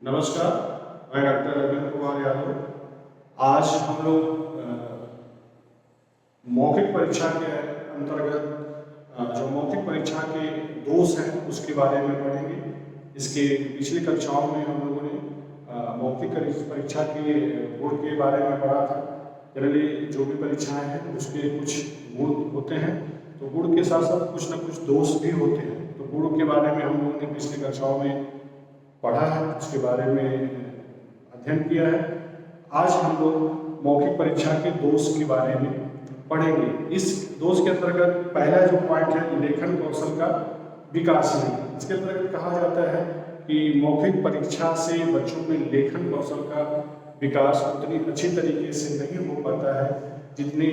नमस्कार, मैं डॉक्टर अरविंद कुमार यादव। आज हम लोग मौखिक परीक्षा के अंतर्गत जो मौखिक परीक्षा के दोष हैं उसके बारे में पढ़ेंगे। इसके पिछली कक्षाओं में हम लोगों ने मौखिक परीक्षा के गुण के बारे में पढ़ा था। जनरली जो भी परीक्षाएं हैं उसके कुछ गुण होते हैं, तो गुण के साथ साथ कुछ न कुछ दोष भी होते हैं। तो गुण के बारे में हम लोगों ने पिछली कक्षाओं में पढ़ा है, उसके बारे में अध्ययन किया है। आज हम लोग मौखिक परीक्षा के दोष के बारे में पढ़ेंगे। इस दोष के अंतर्गत पहला जो पॉइंट है लेखन कौशल का विकास नहीं। इसके अंतर्गत कहा जाता है कि मौखिक परीक्षा से बच्चों में लेखन कौशल का विकास उतनी अच्छी तरीके से नहीं हो पाता है जितनी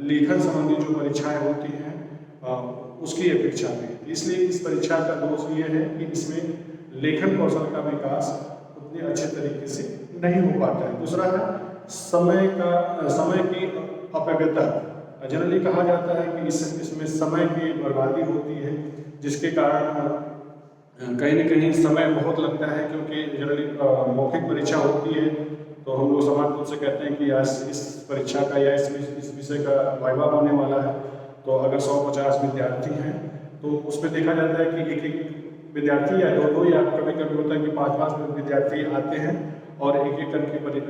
लेखन संबंधी जो परीक्षाएं होती हैं उसकी अपेक्षा में। इसलिए इस परीक्षा का दोष ये है कि इसमें लेखन कौशल का विकास उतने अच्छे तरीके से नहीं हो पाता है। दूसरा है समय की अपव्ययता। जनरली कहा जाता है कि इसमें समय की बर्बादी होती है, जिसके कारण कहीं न कहीं समय बहुत लगता है, क्योंकि जनरली मौखिक परीक्षा होती है तो हम लोग सामान्य रूप से कहते हैं कि आज इस परीक्षा का या इस विषय का वाइवा होने वाला है। तो अगर 150 विद्यार्थी हैं तो उसमें देखा जाता है कि एक विद्यार्थी या दो या कभी कभी होता है कि 5 विद्यार्थी आते हैं और एक करके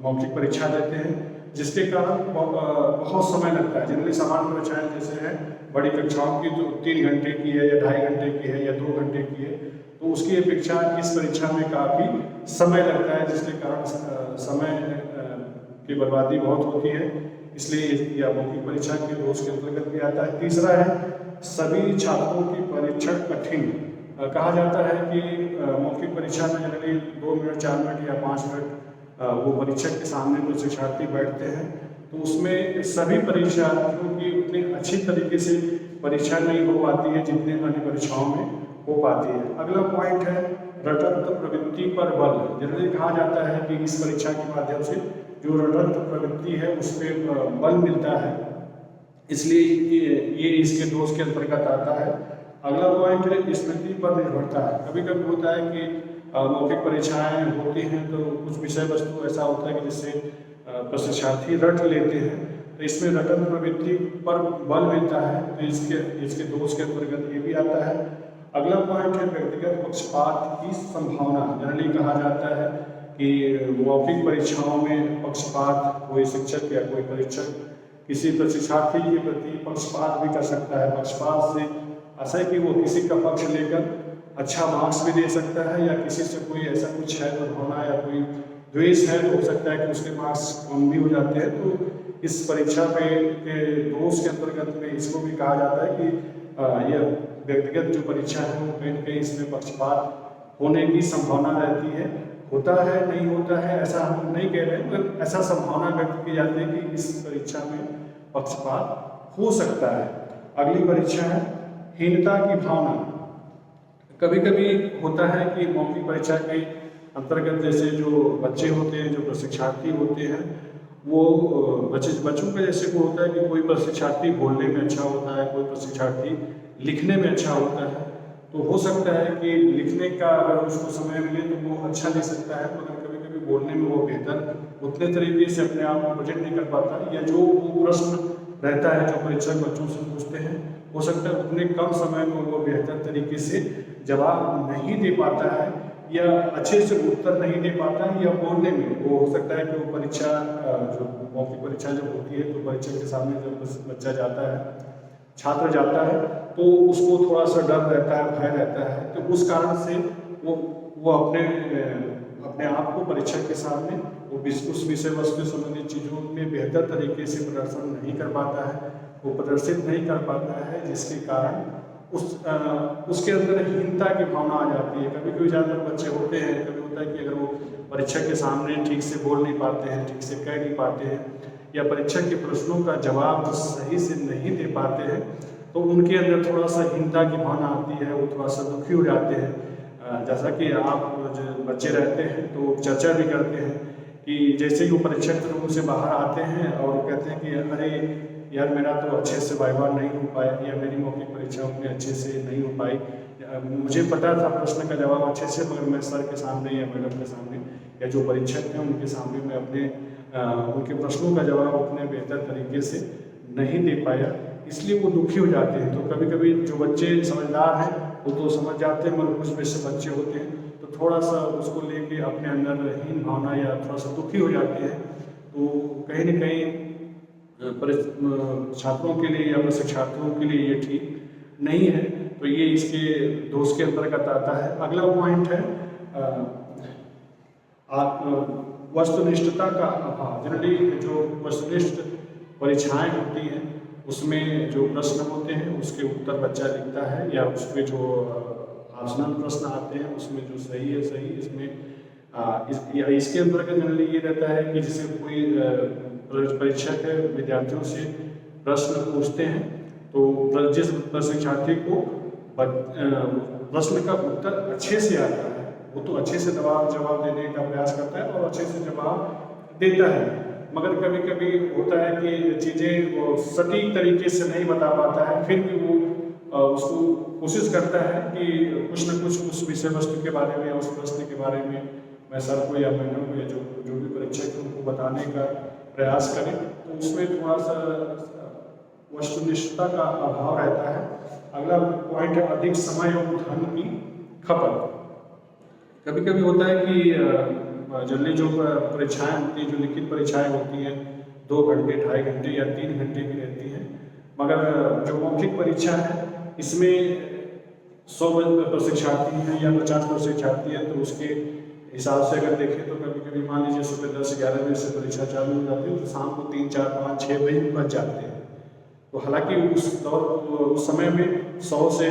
मौखिक परीक्षा देते हैं, जिसके कारण बहुत समय लगता है। जनरली सामान्य परीक्षाएं जैसे हैं बड़ी कक्षाओं की जो 3 घंटे की है या 2.5 घंटे की है या 2 घंटे की है, तो उसकी अपेक्षा इस परीक्षा में काफ़ी समय लगता है, जिसके कारण समय की बर्बादी बहुत होती है। इसलिए यह मौखिक परीक्षा के दोष के अंतर्गत भी आता है। तीसरा है सभी छात्रों की परीक्षण कठिन। कहा जाता है कि मौखिक परीक्षा में जनरली 2 मिनट 4 मिनट या 5 मिनट वो परीक्षक के सामने जो शिक्षार्थी बैठते हैं, तो उसमें सभी परीक्षार्थियों की उतनी अच्छी तरीके से परीक्षा नहीं हो पाती है जितने अन्य परीक्षाओं में हो पाती है। अगला पॉइंट है रटंत प्रवृत्ति पर बल। जनरली कहा जाता है कि इस परीक्षा के माध्यम से जो रटंत प्रवृत्ति है उस पर बल मिलता है, इसलिए ये इसके दोष के अंतर्गत आता है। अगला पॉइंट है स्मृति पर निर्भरता है। कभी कभी होता है कि मौखिक परीक्षाएं होती हैं तो कुछ विषय वस्तु ऐसा होता है कि जिससे प्रशिक्षार्थी रट लेते हैं, तो इसमें रटन प्रवृत्ति पर बल मिलता है, तो इसके दोष के अंतर्गत ये भी आता है। अगला पॉइंट है व्यक्तिगत पक्षपात की संभावना। जनरली कहा जाता है कि मौखिक परीक्षाओं में पक्षपात, कोई शिक्षक या कोई परीक्षक किसी प्रशिक्षार्थी के प्रति पक्षपात भी कर सकता है। पक्षपात से ऐसा है कि वो किसी का पक्ष लेकर अच्छा मार्क्स भी दे सकता है, या किसी से कोई ऐसा कुछ है दुर्भावना या कोई द्वेष है, हो सकता है कि उसके मार्क्स कम भी हो जाते हैं। तो इस परीक्षा के दोष के अंतर्गत में इसको भी कहा जाता है कि यह व्यक्तिगत जो परीक्षा है वो कहीं न कहीं इसमें पक्षपात होने की संभावना रहती है। होता है नहीं होता है ऐसा हम नहीं कह रहे हैं, मगर ऐसा संभावना व्यक्त की जाती है कि इस परीक्षा में पक्षपात हो सकता है। अगली परीक्षा है हीनता की भावना। कभी कभी होता है कि मौखिक परीक्षा के अंतर्गत जैसे जो बच्चे होते हैं, जो प्रशिक्षार्थी होते हैं, वो बच्चों का जैसे को होता है कि कोई प्रशिक्षार्थी बोलने में अच्छा होता है, कोई प्रशिक्षार्थी लिखने में अच्छा होता है। तो हो सकता है कि लिखने का अगर उसको समय मिले तो वो अच्छा लिख सकता है, मगर कभी कभी बोलने में वो बेहतर उतने तरीके से अपने आप को प्रेजेंट नहीं कर पाता, या जो वो प्रश्न रहता है जो परीक्षक बच्चों से पूछते हैं, हो सकता है उतने कम समय में वो बेहतर तरीके से जवाब नहीं दे पाता है, या अच्छे से उत्तर नहीं दे पाता है, या बोलने में वो हो सकता है कि वो परीक्षा जो मौखिक परीक्षा जब होती है तो परीक्षक के सामने जब बच्चा जाता है, छात्र जाता है, तो उसको थोड़ा सा डर रहता है, भय रहता है। तो उस कारण से वो अपने आप को परीक्षक के सामने वो उस विषय वस्तु से संबंधित चीज़ों में बेहतर तरीके से प्रदर्शन नहीं कर पाता है, वो प्रदर्शित नहीं कर पाता है, जिसके कारण उसके अंदर हीनता की भावना आ जाती है। कभी कभी ज़्यादातर बच्चे होते हैं, कभी होता है कि अगर वो परीक्षक के सामने ठीक से बोल नहीं पाते हैं, ठीक से कह नहीं पाते हैं, या परीक्षक के प्रश्नों का जवाब सही से नहीं दे पाते हैं, तो उनके अंदर थोड़ा सा हीनता की भावना आती है, वो थोड़ा सा दुखी हो जाते हैं। जैसा कि आप जो बच्चे रहते हैं तो चर्चा भी करते हैं कि जैसे ही वो परीक्षक रूम से बाहर आते हैं और वो कहते हैं कि अरे यार मेरा तो अच्छे से वाइवा नहीं हो पाया, या मेरी मौखिक परीक्षा उतने अच्छे से नहीं हो पाई, मुझे पता था प्रश्न का जवाब अच्छे से, मगर मैं सर के सामने या मैडम के सामने या जो परीक्षक हैं उनके सामने मैं अपने उनके प्रश्नों का जवाब अपने बेहतर तरीके से नहीं दे पाया, इसलिए वो दुखी हो जाते हैं। तो कभी कभी जो बच्चे समझदार हैं वो तो समझ जाते हैं, मगर कुछ वैसे बच्चे होते हैं तो थोड़ा सा उसको लेके अपने अंदर हीन भावना या थोड़ा सा दुखी हो जाते हैं। तो कहीं न कहीं छात्रों के लिए या प्रशिक्षार्थियों के लिए ये ठीक नहीं है। तो ये इसके दोष के अंतर्गत आता है। अगला पॉइंट है वस्तुनिष्ठता का अभाव। जनरली जो वस्तुनिष्ठ परीक्षाएं होती हैं उसमें जो प्रश्न होते हैं उसके उत्तर बच्चा लिखता है, या उसके जो ऑप्शनल प्रश्न आते हैं उसमें जो सही है सही, इसमें इसके अंतर्गत जनरली ये रहता है कि जैसे कोई परीक्षक है विद्यार्थियों से प्रश्न पूछते हैं तो जिस प्रशिक्षार्थी को प्रश्न का उत्तर अच्छे से आता है वो तो अच्छे से जवाब देने का प्रयास करता है और अच्छे से जवाब देता है, मगर कभी कभी होता है कि चीज़ें वो सटीक तरीके से नहीं बता पाता है, फिर भी वो उसको कोशिश करता है कि कुछ न कुछ उस विषय वस्तु के बारे में या उस प्रश्न के बारे में मैं सर को या मैडम को या जो भी परीक्षक है उनको बताने का प्रयास करें। तो उसमें थोड़ा सा वस्तुनिष्ठता का अभाव रहता है। अगला पॉइंट है अधिक समय और धन की खपत। कभी कभी होता है कि जनरली जो परीक्षाएं होती हैं, जो लिखित परीक्षाएं होती हैं 2 घंटे 2.5 घंटे या 3 घंटे की रहती हैं, मगर जो मौखिक परीक्षा है इसमें 100 प्रशिक्षार्थी हैं या 50 प्रशिक्षार्थी हैं, तो उसके हिसाब से अगर देखें तो कभी कभी मान लीजिए सुबह 10-11 बजे से परीक्षा चालू हो जाती है तो शाम को 3, 4, 5, 6 बजे बज जाते हैं। तो हालांकि उस समय में 100 से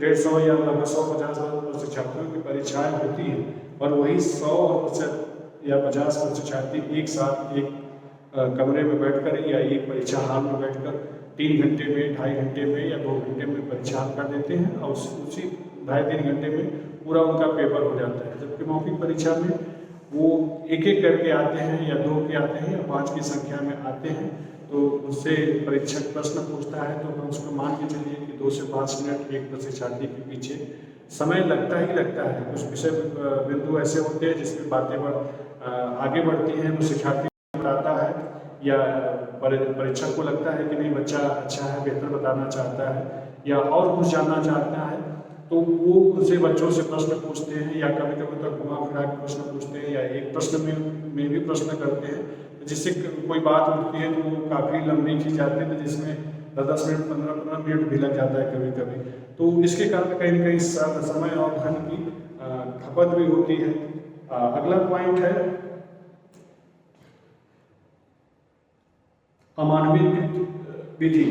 150 या लगभग 150 प्रशिक्षार्थियों की परीक्षाएं होती हैं, और वही 100 या 50 प्रशिक्षार्थी एक साथ एक कमरे में बैठकर या एक परीक्षा हाल में बैठकर 3 घंटे में 2.5 घंटे में या 2 घंटे में परीक्षा हल कर देते हैं और उसी 2.5-3 घंटे में पूरा उनका पेपर हो जाता है। जबकि मौखिक परीक्षा में वो एक एक करके आते हैं या 2 के आते हैं या 5 की संख्या में आते हैं, तो उससे परीक्षक प्रश्न पूछता है तो हम उसको मान के चलिए कि 2 से 5 मिनट एक प्रशिक्षार्थी के पीछे समय लगता ही लगता है। कुछ विषय बिंदु ऐसे होते हैं जिसमें बातें आगे बढ़ती हैं, तो शिक्षार्थी बताता है या परीक्षक को लगता है कि नहीं बच्चा अच्छा है, बेहतर बताना चाहता है या और कुछ जानना चाहता है, तो वो उनसे बच्चों से प्रश्न पूछते हैं या कभी कभी तो घुमा फिरा के प्रश्न पूछते हैं या एक प्रश्न में भी प्रश्न करते हैं, जिससे कोई बात उठती है तो वो काफ़ी लंबी खींच जाती है, तो जिसमें 10 मिनट 15 मिनट भी लग जाता है कभी कभी। तो इसके कारण कहीं न कहीं समय और धन की खपत भी होती है। अगला पॉइंट है अमानवीय विधि।